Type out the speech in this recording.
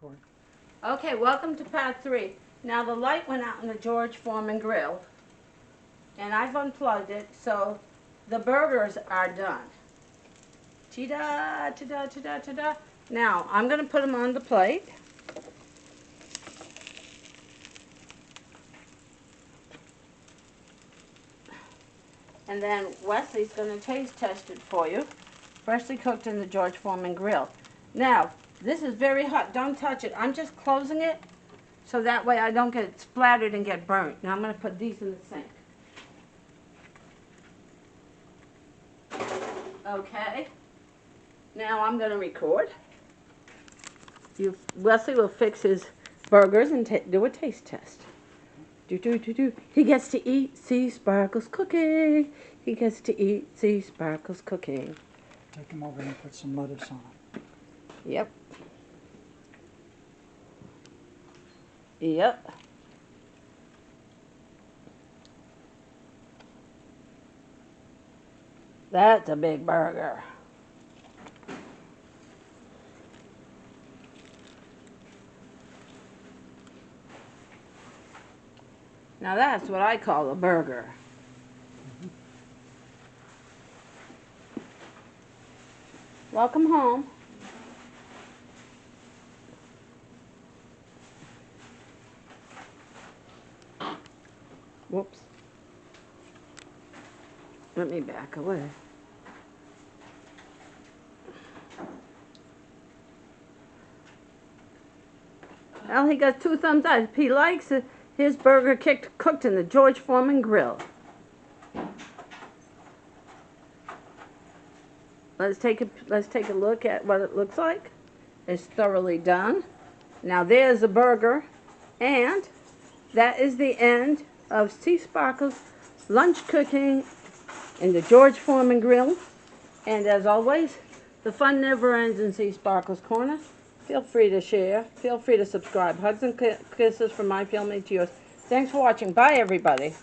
record. Okay, welcome to part 3. Now the light went out in the George Foreman grill, and I've unplugged it, so the burgers are done. Ta-da, ta-da, ta-da, ta-da. Now, I'm going to put them on the plate. And then Wesley's going to taste test it for you. Freshly cooked in the George Foreman grill. Now, this is very hot. Don't touch it. I'm just closing it so that way I don't get splattered and get burnt. Now I'm going to put these in the sink. Okay. Now I'm going to record. Wesley will fix his burgers and do a taste test. He gets to eat seasparkles cooking. He gets to eat seasparkles cooking. Take them over and put some lettuce on it. Yep. Yep. That's a big burger. Now that's what I call a burger. Welcome home. Whoops. Let me back away. Well, he got 2 thumbs up. He likes his burger cooked in the George Foreman grill. Let's take a look at what it looks like. It's thoroughly done. Now there's a burger, and that is the end of seasparkles lunch cooking in the George Foreman grill. And as always, the fun never ends in seasparkles corner. Feel free to share. Feel free to subscribe. Hugs and kisses from my family to yours. Thanks for watching. Bye, everybody.